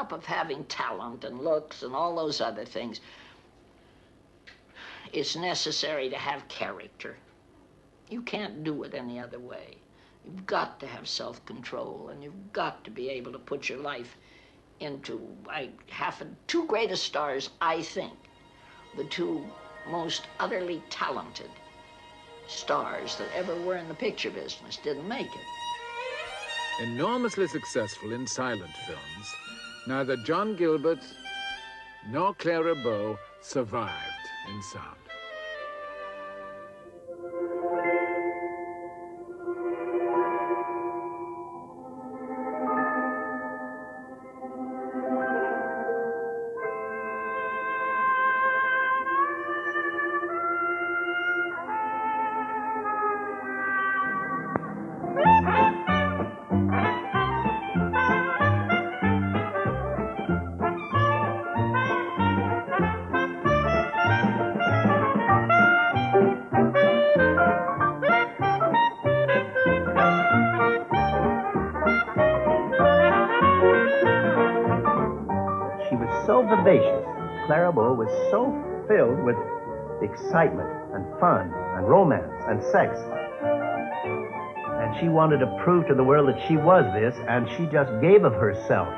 top of having talent and looks and all those other things, it's necessary to have character. You can't do it any other way. You've got to have self-control, and you've got to be able to put your life into, two greatest stars, I think, the two most utterly talented stars that ever were in the picture business, didn't make it. Enormously successful in silent films, neither John Gilbert nor Clara Bow survived in sound. So vivacious. Clara Bow was so filled with excitement and fun and romance and sex. And she wanted to prove to the world that she was this, and she just gave of herself.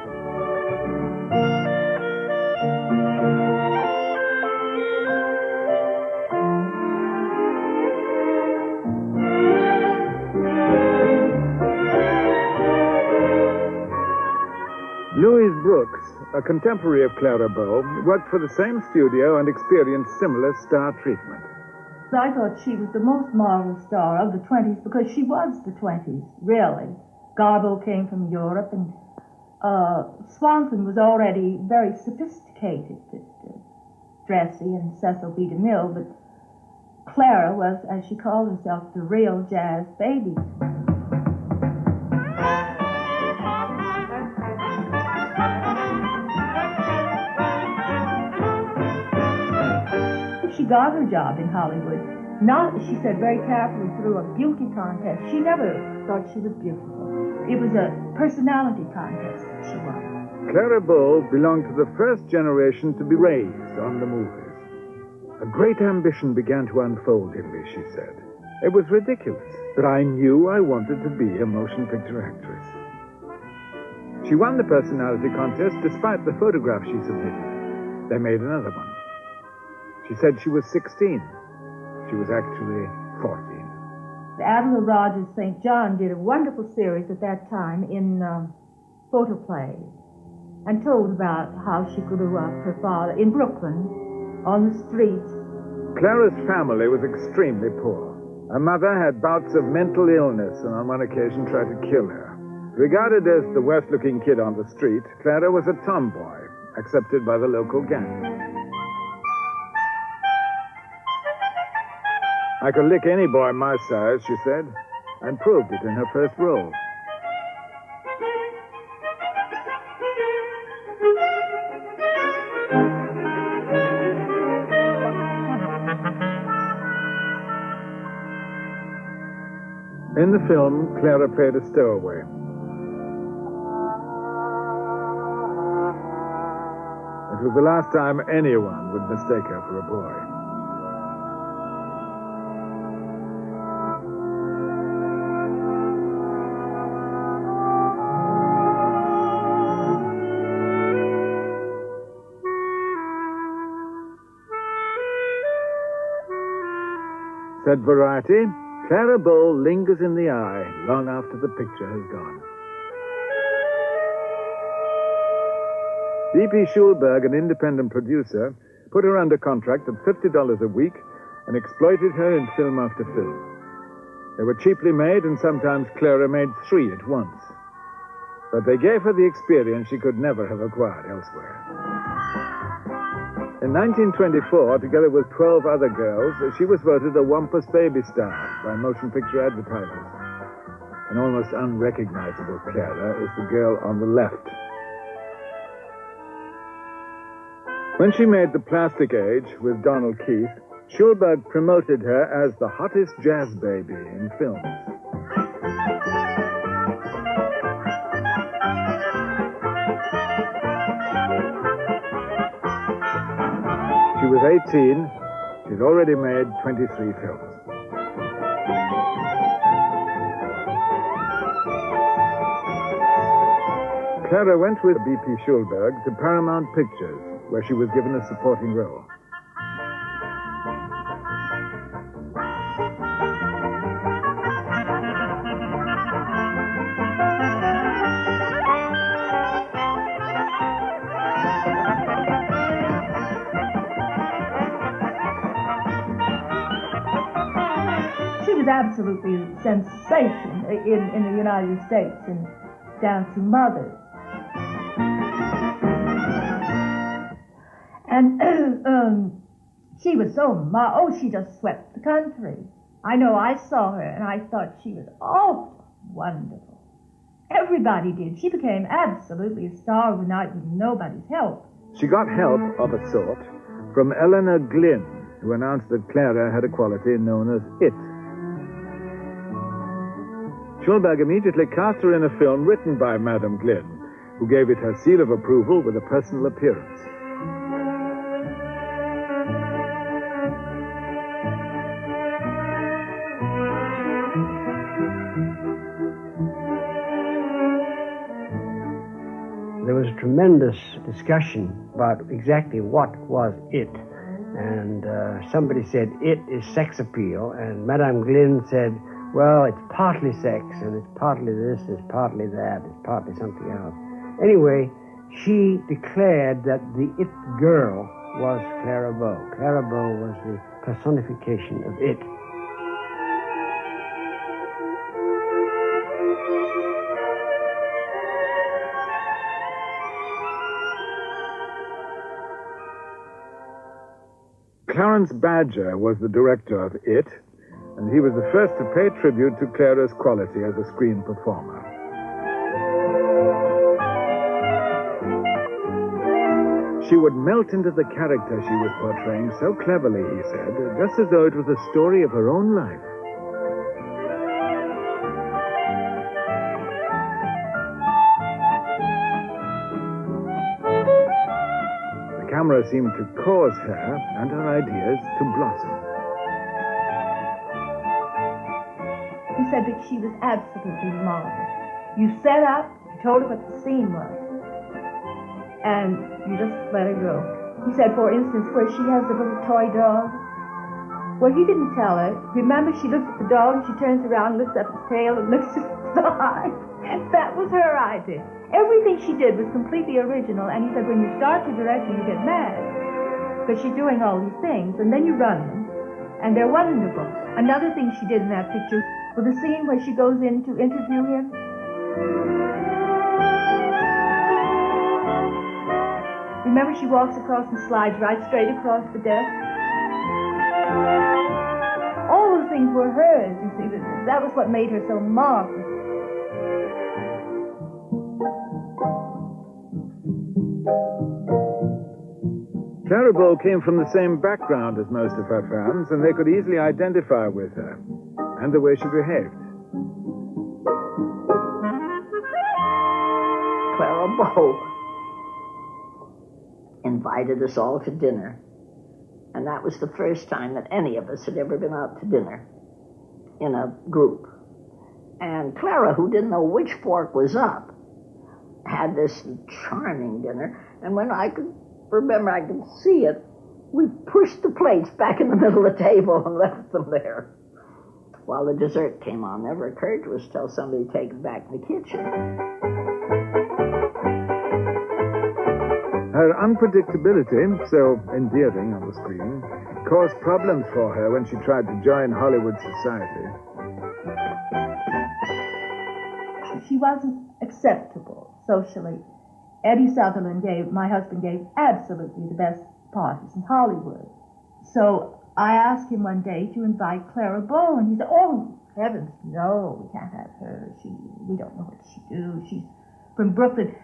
Louise Brooks, a contemporary of Clara Bow, worked for the same studio and experienced similar star treatment. I thought she was the most marvelous star of the 20s because she was the 20s, really. Garbo came from Europe, and Swanson was already very sophisticated, dressy, and Cecil B. DeMille, but Clara was, as she called herself, the real jazz baby. She got her job in Hollywood, not, she said very carefully, through a beauty contest. She never thought she was beautiful. It was a personality contest that she won. Clara Bow belonged to the first generation to be raised on the movies. A great ambition began to unfold in me, she said. It was ridiculous, but I knew I wanted to be a motion picture actress. She won the personality contest despite the photograph she submitted. They made another one. She said she was 16. She was actually 14. Adela Rogers St. John did a wonderful series at that time in photoplays and told about how she grew up, her father, in Brooklyn, on the streets. Clara's family was extremely poor. Her mother had bouts of mental illness and on one occasion tried to kill her. Regarded as the worst-looking kid on the street, Clara was a tomboy, accepted by the local gang. I could lick any boy my size, she said, and proved it in her first role. In the film, Clara played a stowaway. It was the last time anyone would mistake her for a boy. Said Variety, Clara Bow lingers in the eye long after the picture has gone. D.P. Schulberg, an independent producer, put her under contract at $50 a week and exploited her in film after film. They were cheaply made, and sometimes Clara made 3 at once. But they gave her the experience she could never have acquired elsewhere. In 1924, together with 12 other girls, she was voted a Wampus Baby Star by motion picture advertisers. An almost unrecognizable Clara is the girl on the left. When she made The Plastic Age with Donald Keith, Schulberg promoted her as the hottest jazz baby in films. was 18, she'd already made 23 films. Clara went with B.P. Schulberg to Paramount Pictures, where she was given a supporting role. She was absolutely a sensation in the United States in Dancing Mothers. And she was so she just swept the country. I know I saw her and I thought she was wonderful. Everybody did. She became absolutely a star overnight with nobody's help. She got help of a sort from Eleanor Glynn, who announced that Clara had a quality known as it. Schulberg immediately cast her in a film written by Madame Glynn, who gave it her seal of approval with a personal appearance. There was a tremendous discussion about exactly what was it. And somebody said, it is sex appeal. And Madame Glynn said, well, it's partly sex, and it's partly this, it's partly that, it's partly something else. Anyway, she declared that the it girl was Clara Bow. Clara Bow was the personification of it. Clarence Badger was the director of it, and he was the first to pay tribute to Clara's quality as a screen performer. She would melt into the character she was portraying so cleverly, he said, just as though it was the story of her own life. The camera seemed to cause her and her ideas to blossom. He said that she was absolutely marvelous. You set up, you told her what the scene was, and you just let her go. He said, for instance, where she has the little toy dog. Well, he didn't tell her. Remember, she looks at the dog, and she turns around, lifts up his tail, and looks at the eye. That was her idea. Everything she did was completely original, and he said, when you start to direct her, you get mad, because she's doing all these things, and then you run them, and they're wonderful. Another thing she did in that picture was the scene where she goes in to interview him. Remember, she walks across and slides right straight across the desk? All those things were hers, you see. That was what made her so marvelous. Clara Bow came from the same background as most of her fans, and they could easily identify with her and the way she behaved. Clara Bow invited us all to dinner, and that was the first time that any of us had ever been out to dinner in a group. And Clara, who didn't know which fork was up, had this charming dinner, and when I could see it, we pushed the plates back in the middle of the table and left them there. While the dessert came on, never occurred to us to tell somebody to take it back in the kitchen. Her unpredictability, so endearing on the screen, caused problems for her when she tried to join Hollywood society. She wasn't acceptable socially. Eddie Sutherland my husband gave absolutely the best parties in Hollywood. So I asked him one day to invite Clara Bow, and he said, oh, heavens, no, we can't have her. We don't know what she do. She's from Brooklyn.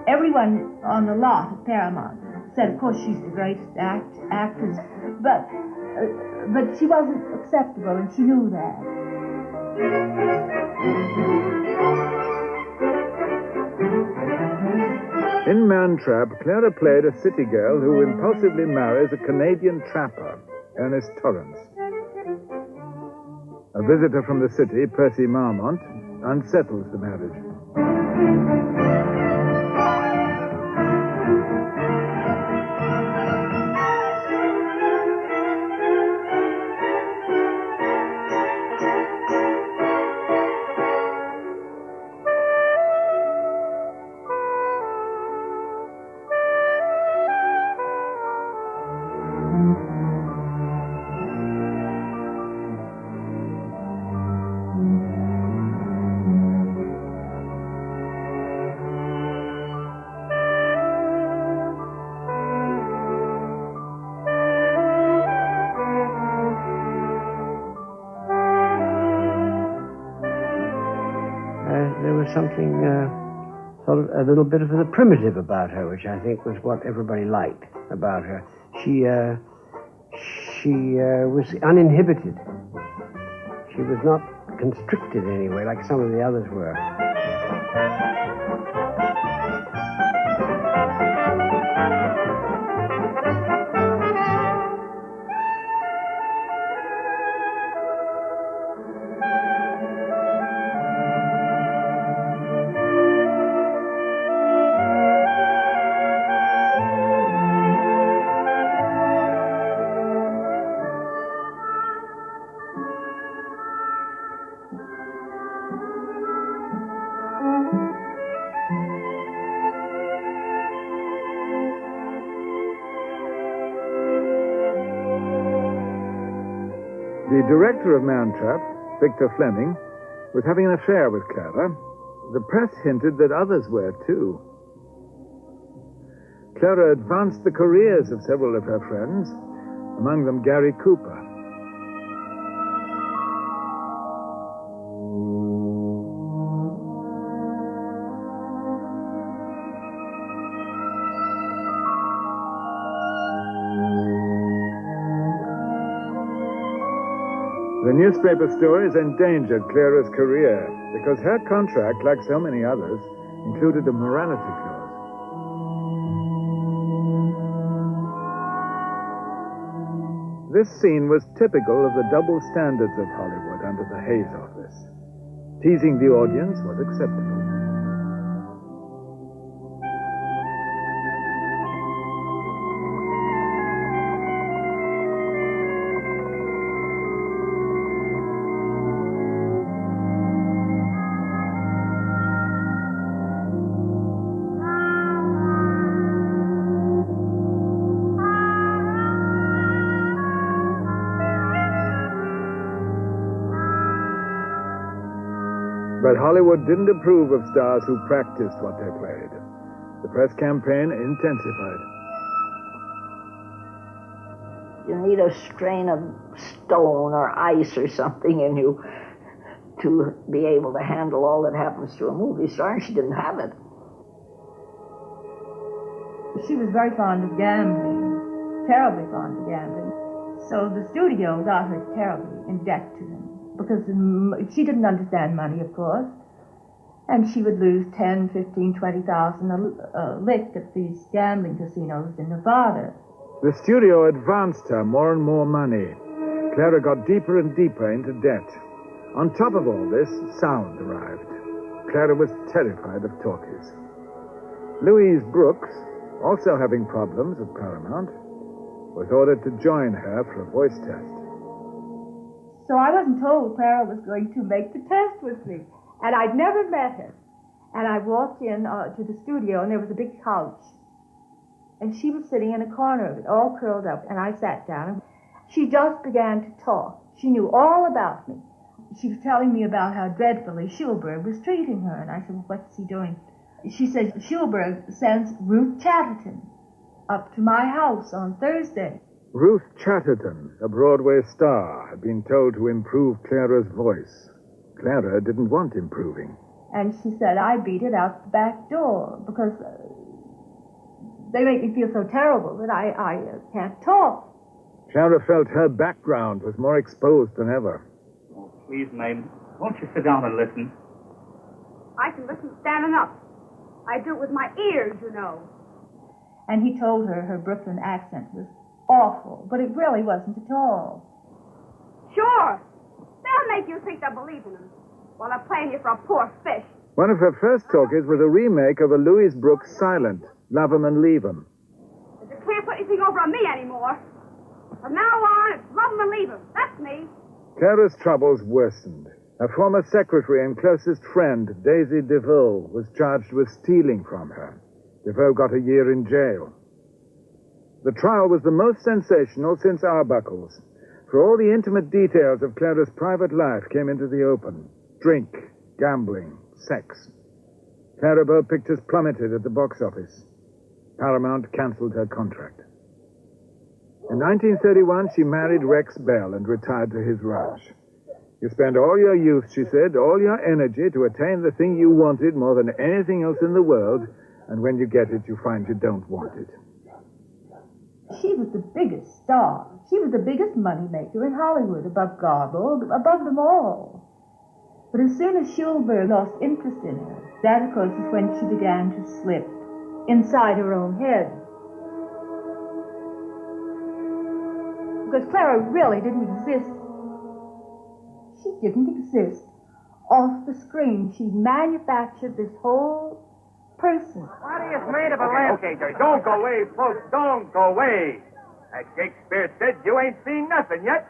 Everyone on the lot at Paramount said, of course, she's the greatest actress, but she wasn't acceptable, and she knew that. In Mantrap, Clara played a city girl who impulsively marries a Canadian trapper, Ernest Torrance. A visitor from the city, Percy Marmont, unsettles the marriage. There was something sort of a little bit of the primitive about her, which I think was what everybody liked about her. She was uninhibited. She was not constricted in any way like some of the others were. The director of Mantrap, Victor Fleming, was having an affair with Clara. The press hinted that others were too. Clara advanced the careers of several of her friends, among them Gary Cooper. The newspaper stories endangered Clara's career because her contract, like so many others, included a morality clause. This scene was typical of the double standards of Hollywood under the Hayes office. Teasing the audience was acceptable. But Hollywood didn't approve of stars who practiced what they played. The press campaign intensified. You need a strain of stone or ice or something in you to be able to handle all that happens to a movie star, and she didn't have it. She was very fond of gambling, terribly fond of gambling. So the studio got her terribly in debt to them, because she didn't understand money, of course, and she would lose 10, 15, 20,000 a lick at these gambling casinos in Nevada. The studio advanced her more and more money. Clara got deeper and deeper into debt. On top of all this, sound arrived. Clara was terrified of talkies. Louise Brooks, also having problems at Paramount, was ordered to join her for a voice test. So I wasn't told Clara was going to make the test with me. And I'd never met her. And I walked in to the studio, and there was a big couch. And she was sitting in a corner of it, all curled up. And I sat down. And she just began to talk. She knew all about me. She was telling me about how dreadfully Schulberg was treating her. And I said, well, what's he doing? She said, Schulberg sends Ruth Chatterton up to my house on Thursday. Ruth Chatterton, a Broadway star, had been told to improve Clara's voice. Clara didn't want improving. And she said, I beat it out the back door because they make me feel so terrible that I can't talk. Clara felt her background was more exposed than ever. Oh, please, Mame, won't you sit down and listen? I can listen standing up. I do it with my ears, you know. And he told her her Brooklyn accent was awful, but it really wasn't at all. Sure. They'll make you think they believe in them while they're playing you for a poor fish. One of her first talkies was a remake of a Louise Brooks silent, Love 'em and Leave 'em. But you can't put anything over on me anymore. From now on, it's love 'em and leave 'em. That's me. Clara's troubles worsened. Her former secretary and closest friend, Daisy DeVoe, was charged with stealing from her. DeVoe got a year in jail. The trial was the most sensational since Arbuckle's, for all the intimate details of Clara's private life came into the open. Drink, gambling, sex. Clara Bow pictures plummeted at the box office. Paramount canceled her contract. In 1931, she married Rex Bell and retired to his ranch. You spend all your youth, she said, all your energy to attain the thing you wanted more than anything else in the world, and when you get it, you find you don't want it. She was the biggest star. She was the biggest moneymaker in Hollywood, above Garbo, above them all. But as soon as Schulberg lost interest in her, that, of course, is when she began to slip inside her own head. Because Clara really didn't exist. She didn't exist. Off the screen, she manufactured this whole person. What is made of a lamp? Okay, Jerry, don't go away, folks. Don't go away. As Shakespeare said, you ain't seen nothing yet.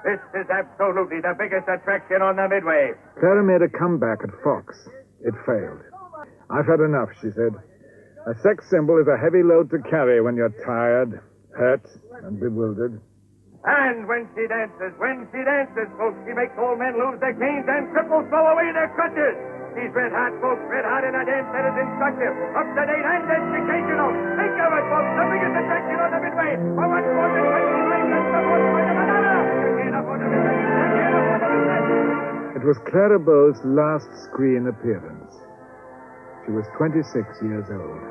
This is absolutely the biggest attraction on the Midway. Clara made a comeback at Fox. It failed. I've had enough, she said. A sex symbol is a heavy load to carry when you're tired, hurt, and bewildered. And when she dances, folks, she makes old men lose their canes and cripples throw away their crutches. She's red hot, folks, red hot in a dance that is instructive, up to date, and educational. Think of it, folks, the biggest attraction on the Midway. For much more than 25 cents a vote for the banana. You can't afford to miss it. You can't afford to miss it. It was Clara Bow's last screen appearance. She was 26 years old.